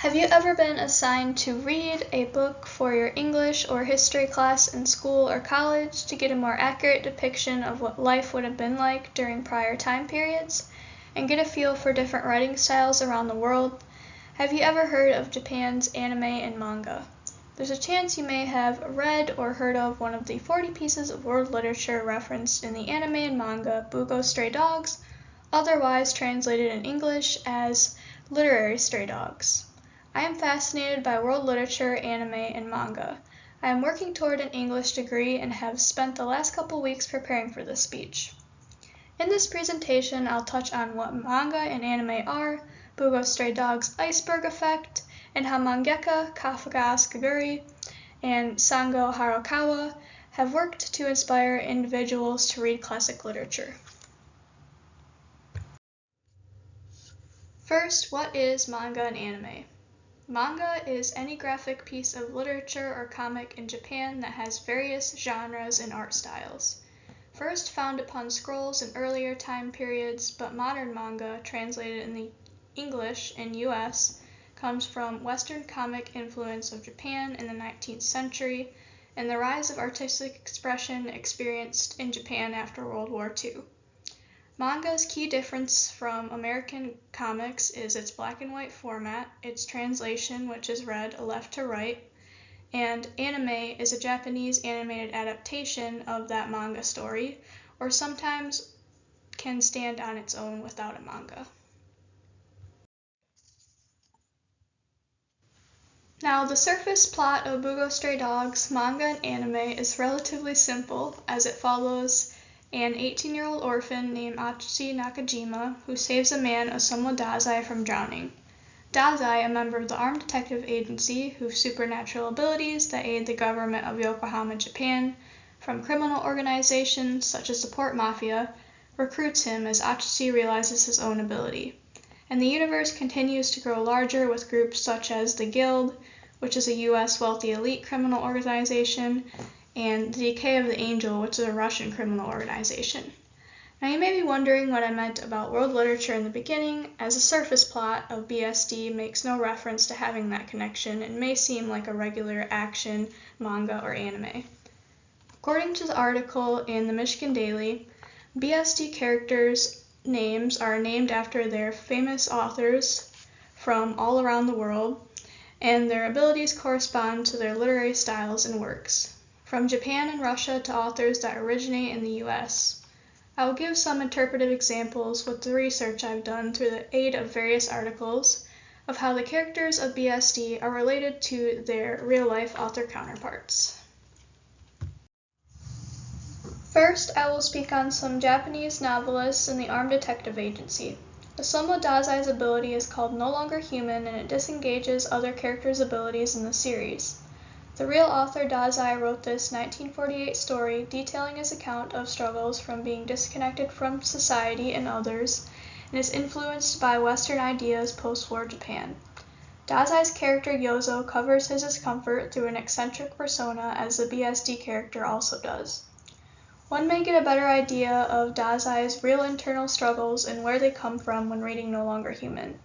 Have you ever been assigned to read a book for your English or history class in school or college to get a more accurate depiction of what life would have been like during prior time periods, and get a feel for different writing styles around the world? Have you ever heard of Japan's anime and manga? There's a chance you may have read or heard of one of the 40 pieces of world literature referenced in the anime and manga Bungou Stray Dogs, otherwise translated in English as Literary Stray Dogs. I am fascinated by world literature, anime, and manga. I am working toward an English degree and have spent the last couple weeks preparing for this speech. In this presentation, I'll touch on what manga and anime are, Bungou Stray Dogs' iceberg effect, and how mangaka Kafka's Kaguri and Sango Harukawa have worked to inspire individuals to read classic literature. First, what is manga and anime? Manga is any graphic piece of literature or comic in Japan that has various genres and art styles. First found upon scrolls in earlier time periods, but modern manga, translated in the English in US, comes from Western comic influence of Japan in the 19th century and the rise of artistic expression experienced in Japan after World War II. Manga's key difference from American comics is its black and white format, its translation, which is read left to right, and anime is a Japanese animated adaptation of that manga story, or sometimes can stand on its own without a manga. Now, the surface plot of Bungou Stray Dogs, manga and anime is relatively simple, as it follows an 18-year-old orphan named Atsushi Nakajima who saves a man, Osamu Dazai, from drowning. Dazai, a member of the Armed Detective Agency whose supernatural abilities that aid the government of Yokohama, Japan, from criminal organizations such as the Port Mafia, recruits him as Atsushi realizes his own ability. And the universe continues to grow larger with groups such as the Guild, which is a US wealthy elite criminal organization, and the Decay of the Angel, which is a Russian criminal organization. Now you may be wondering what I meant about world literature in the beginning, as the surface plot of BSD makes no reference to having that connection and may seem like a regular action, manga, or anime. According to the article in the Michigan Daily, BSD characters' names are named after their famous authors from all around the world, and their abilities correspond to their literary styles and works, from Japan and Russia to authors that originate in the US. I will give some interpretive examples with the research I've done through the aid of various articles of how the characters of BSD are related to their real-life author counterparts. First, I will speak on some Japanese novelists in the Armed Detective Agency. Osamu Dazai's ability is called No Longer Human, and it disengages other characters' abilities in the series. The real author Dazai wrote this 1948 story detailing his account of struggles from being disconnected from society and others, and is influenced by Western ideas post-war Japan. Dazai's character Yozo covers his discomfort through an eccentric persona, as the BSD character also does. One may get a better idea of Dazai's real internal struggles and where they come from when reading No Longer Human.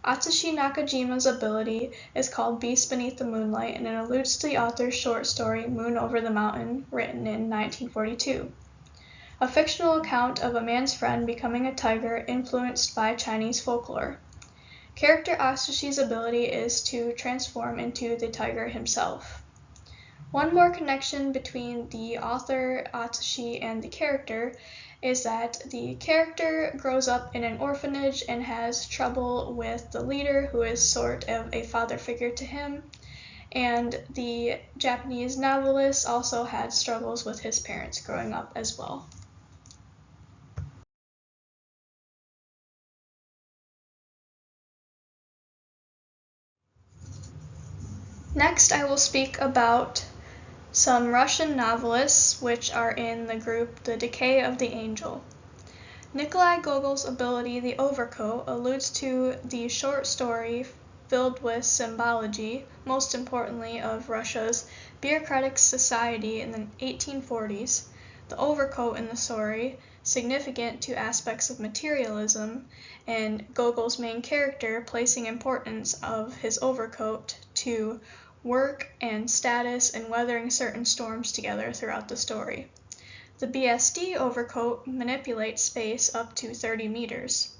Atsushi Nakajima's ability is called Beast Beneath the Moonlight, and it alludes to the author's short story Moon Over the Mountain, written in 1942, a fictional account of a man's friend becoming a tiger influenced by Chinese folklore. Character Atsushi's ability is to transform into the tiger himself. One more connection between the author Atsushi and the character is that the character grows up in an orphanage and has trouble with the leader, who is sort of a father figure to him, and the Japanese novelist also had struggles with his parents growing up as well. Next, I will speak about some Russian novelists which are in the group The Decay of the Angel. Nikolai Gogol's ability, the Overcoat, alludes to the short story filled with symbology, most importantly of Russia's bureaucratic society in the 1840s. The overcoat in the story significant to aspects of materialism, and Gogol's main character placing importance of his overcoat to work and status and weathering certain storms together throughout the story. The BSD overcoat manipulates space up to 30 meters.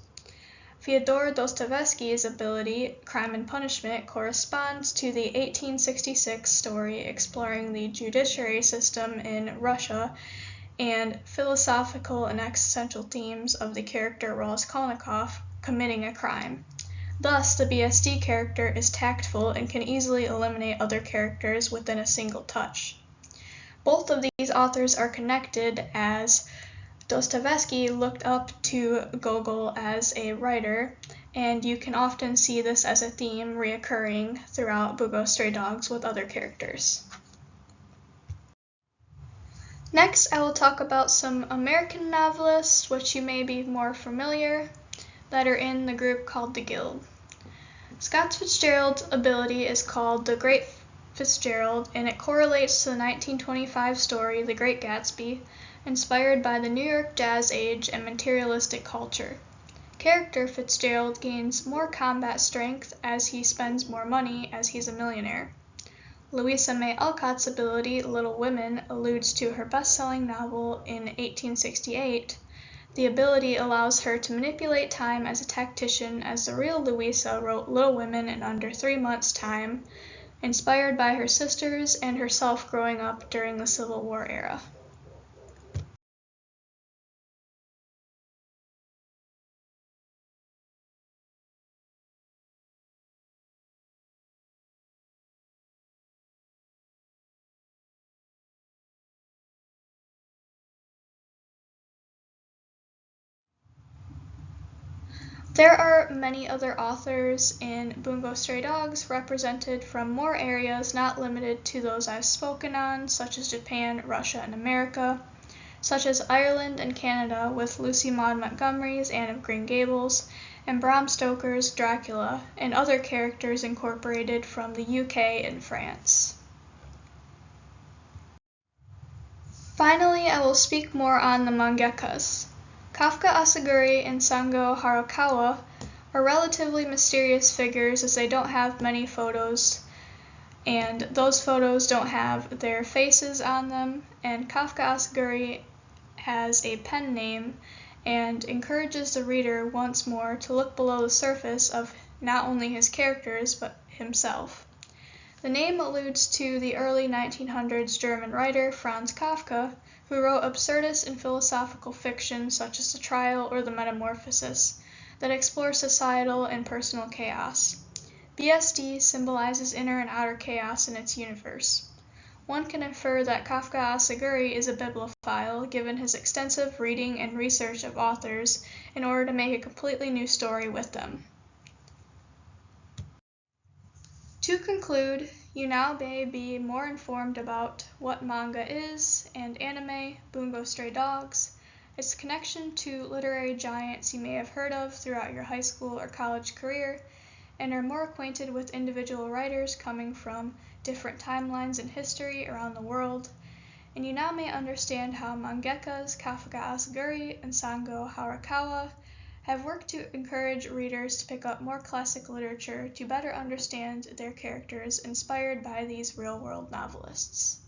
Fyodor Dostoevsky's ability, Crime and Punishment, corresponds to the 1866 story exploring the judiciary system in Russia and philosophical and existential themes of the character Raskolnikov committing a crime. Thus, the BSD character is tactful and can easily eliminate other characters within a single touch. Both of these authors are connected as Dostoevsky looked up to Gogol as a writer, and you can often see this as a theme reoccurring throughout Bungou Stray Dogs with other characters. Next, I will talk about some American novelists, which you may be more familiar, that are in the group called the Guild. Scott Fitzgerald's ability is called the Great Fitzgerald, and it correlates to the 1925 story The Great Gatsby, inspired by the New York Jazz Age and materialistic culture. Character Fitzgerald gains more combat strength as he spends more money as he's a millionaire. Louisa May Alcott's ability, Little Women, alludes to her best-selling novel in 1868. The ability allows her to manipulate time as a tactician, as the real Louisa wrote Little Women in under 3 months' time, inspired by her sisters and herself growing up during the Civil War era. There are many other authors in Bungou Stray Dogs represented from more areas not limited to those I've spoken on, such as Japan, Russia, and America, such as Ireland and Canada with Lucy Maud Montgomery's Anne of Green Gables, and Bram Stoker's Dracula, and other characters incorporated from the UK and France. Finally, I will speak more on the mangakas. Kafka Asaguri and Sango Harakawa are relatively mysterious figures as they don't have many photos, and those photos don't have their faces on them, and Kafka Asaguri has a pen name and encourages the reader once more to look below the surface of not only his characters but himself. The name alludes to the early 1900s German writer Franz Kafka, who wrote absurdist and philosophical fiction such as The Trial or The Metamorphosis that explore societal and personal chaos. BSD symbolizes inner and outer chaos in its universe. One can infer that Kafka Asaguri is a bibliophile given his extensive reading and research of authors in order to make a completely new story with them. To conclude, you now may be more informed about what manga is and anime, Bungou Stray Dogs, its connection to literary giants you may have heard of throughout your high school or college career, and are more acquainted with individual writers coming from different timelines in history around the world, and you now may understand how mangakas Kafka Asaguri and Sango Harakawa have worked to encourage readers to pick up more classic literature to better understand their characters inspired by these real-world novelists.